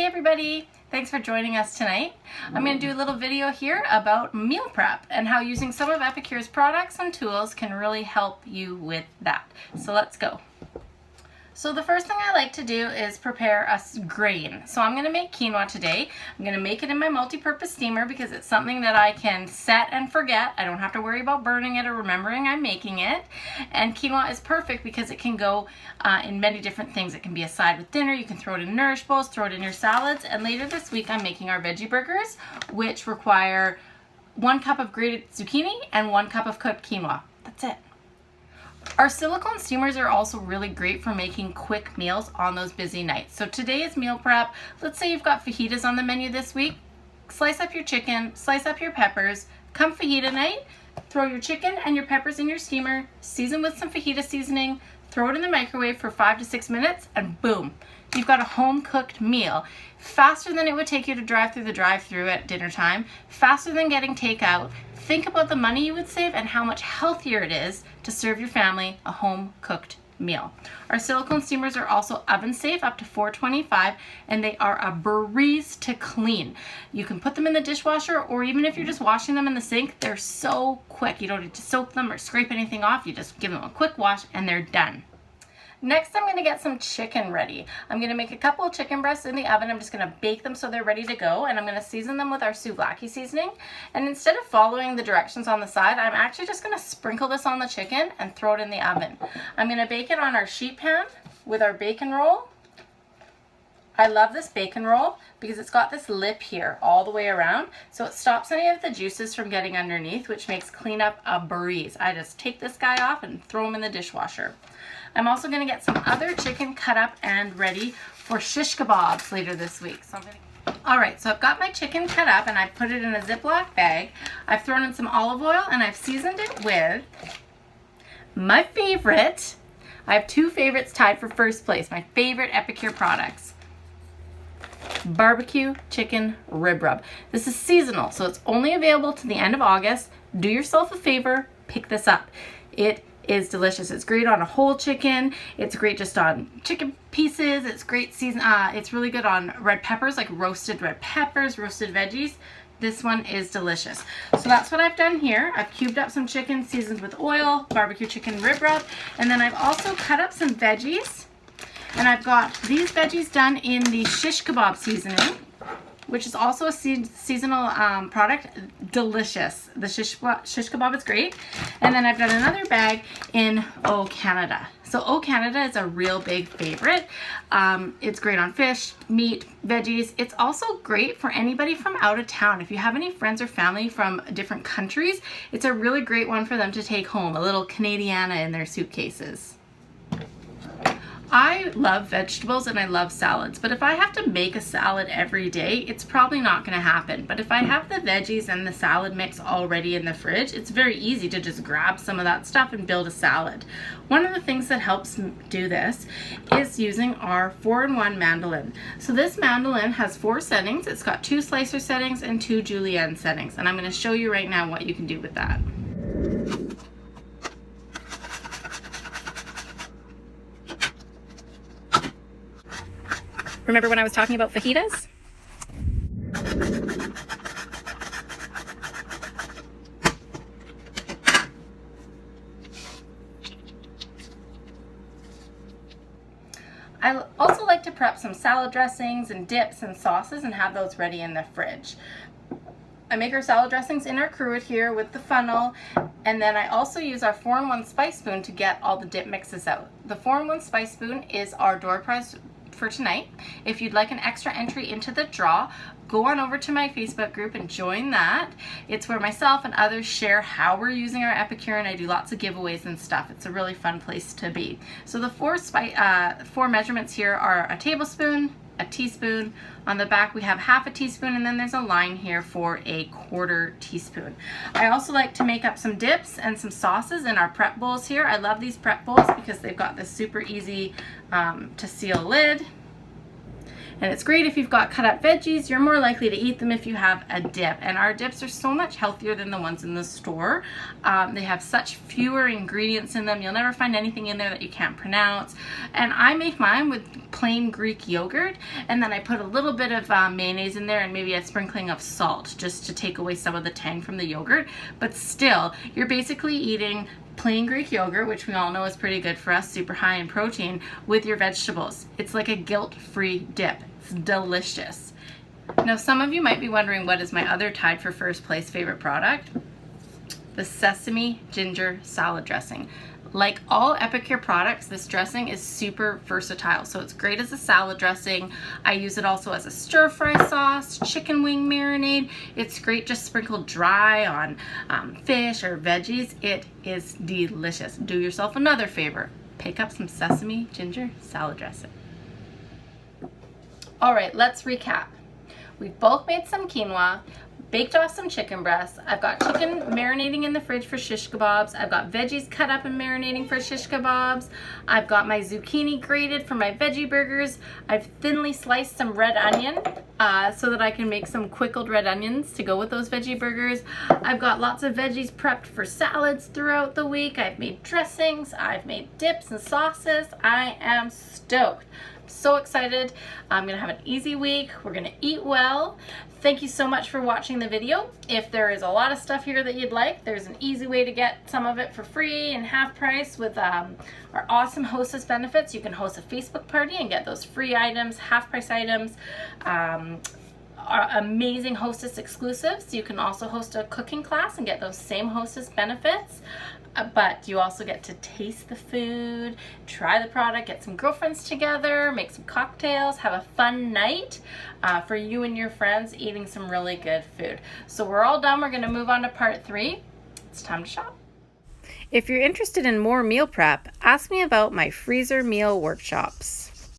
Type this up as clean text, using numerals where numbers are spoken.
Hey everybody, thanks for joining us tonight. I'm going to do a little video here about meal prep and how using some of Epicure's products and tools can really help you with that. So let's go. So the first thing I like to do is prepare a grain. So I'm going to make quinoa today. I'm going to make it in my multi-purpose steamer because it's something that I can set and forget. I don't have to worry about burning it or remembering I'm making it. And quinoa is perfect because it can go in many different things. It can be a side with dinner. You can throw it in nourish bowls, throw it in your salads. And later this week I'm making our veggie burgers, which require 1 cup of grated zucchini and 1 cup of cooked quinoa. That's it. Our silicone steamers are also really great for making quick meals on those busy nights. So today is meal prep. Let's say you've got fajitas on the menu this week. Slice up your chicken, slice up your peppers. Come fajita night, throw your chicken and your peppers in your steamer, season with some fajita seasoning, throw it in the microwave for 5 to 6 minutes, and boom, you've got a home-cooked meal. Faster than it would take you to drive through the drive-thru at dinner time, faster than getting takeout. Think about the money you would save and how much healthier it is to serve your family a home-cooked meal. Our silicone steamers are also oven safe up to 425, and they are a breeze to clean. You can put them in the dishwasher, or even if you're just washing them in the sink, they're so quick. You don't need to soak them or scrape anything off. You just give them a quick wash and they're done. Next, I'm going to get some chicken ready. I'm going to make a couple of chicken breasts in the oven. I'm just going to bake them so they're ready to go, and I'm going to season them with our souvlaki seasoning. And instead of following the directions on the side, I'm actually just going to sprinkle this on the chicken and throw it in the oven. I'm going to bake it on our sheet pan with our bacon roll. I love this bacon roll because it's got this lip here all the way around, so it stops any of the juices from getting underneath, which makes cleanup a breeze. I just take this guy off and throw him in the dishwasher. I'm also going to get some other chicken cut up and ready for shish kebabs later this week. Alright, so I've got my chicken cut up and I've put it in a Ziploc bag. I've thrown in some olive oil and I've seasoned it with my favorite. I have 2 favorites tied for first place. My favorite Epicure products. Barbecue chicken rib rub. This is seasonal, so it's only available to the end of August. Do yourself a favor, pick this up. It is delicious. It's great on a whole chicken. It's great just on chicken pieces. It's great it's really good on red peppers, like roasted red peppers, roasted veggies. This one is delicious. So that's what I've done here. I've cubed up some chicken seasoned with oil, barbecue chicken rib rub, and then I've also cut up some veggies. And I've got these veggies done in the shish kebab seasoning, which is also a seasonal product. Delicious. The shish kebab is great. And then I've done another bag in O Canada. So O Canada is a real big favorite. It's great on fish, meat, veggies. It's also great for anybody from out of town. If you have any friends or family from different countries, it's a really great one for them to take home, a little Canadiana in their suitcases. I love vegetables and I love salads, but if I have to make a salad every day, it's probably not going to happen. But if I have the veggies and the salad mix already in the fridge, it's very easy to just grab some of that stuff and build a salad. One of the things that helps do this is using our 4-in-1 mandolin. So this mandolin has 4 settings. It's got 2 slicer settings and 2 julienne settings, and I'm going to show you right now what you can do with that. Remember when I was talking about fajitas? I also like to prep some salad dressings and dips and sauces and have those ready in the fridge. I make our salad dressings in our cruet here with the funnel, and then I also use our 4-in-1 spice spoon to get all the dip mixes out. The 4-in-1 spice spoon is our door prize for tonight. If you'd like an extra entry into the draw, go on over to my Facebook group and join that. It's where myself and others share how we're using our Epicure, and I do lots of giveaways and stuff. It's a really fun place to be. So the 4 measurements here are a tablespoon, a teaspoon. On the back we have half a teaspoon, and then there's a line here for a 1/4 teaspoon. I also like to make up some dips and some sauces in our prep bowls here. I love these prep bowls because they've got this super easy to seal lid. And it's great if you've got cut up veggies. You're more likely to eat them if you have a dip. And our dips are so much healthier than the ones in the store. They have such fewer ingredients in them. You'll never find anything in there that you can't pronounce. And I make mine with plain Greek yogurt, and then I put a little bit of mayonnaise in there and maybe a sprinkling of salt just to take away some of the tang from the yogurt. But still, you're basically eating plain Greek yogurt, which we all know is pretty good for us, super high in protein, with your vegetables. It's like a guilt-free dip. It's delicious. Now, some of you might be wondering, what is my other tied for first place favorite product? The sesame ginger salad dressing. Like all Epicure products, this dressing is super versatile. So it's great as a salad dressing. I use it also as a stir-fry sauce, chicken wing marinade. It's great just sprinkled dry on fish or veggies. It is delicious. Do yourself another favor. Pick up some sesame ginger salad dressing. All right, let's recap. We've both made some quinoa, baked off some chicken breasts. I've got chicken marinating in the fridge for shish kebabs. I've got veggies cut up and marinating for shish kebabs. I've got my zucchini grated for my veggie burgers. I've thinly sliced some red onion so that I can make some pickled red onions to go with those veggie burgers. I've got lots of veggies prepped for salads throughout the week. I've made dressings. I've made dips and sauces. I am stoked. So excited. I'm gonna have an easy week. We're gonna eat well. Thank you so much for watching the video. If there is a lot of stuff here that you'd like, there's an easy way to get some of it for free and half price with our awesome Hostess benefits. You can host a Facebook party and get those free items, half price items. Our amazing Hostess exclusives. You can also host a cooking class and get those same Hostess benefits. But you also get to taste the food, try the product, get some girlfriends together, make some cocktails, have a fun night for you and your friends eating some really good food. So we're all done. We're going to move on to part 3. It's time to shop. If you're interested in more meal prep, ask me about my freezer meal workshops.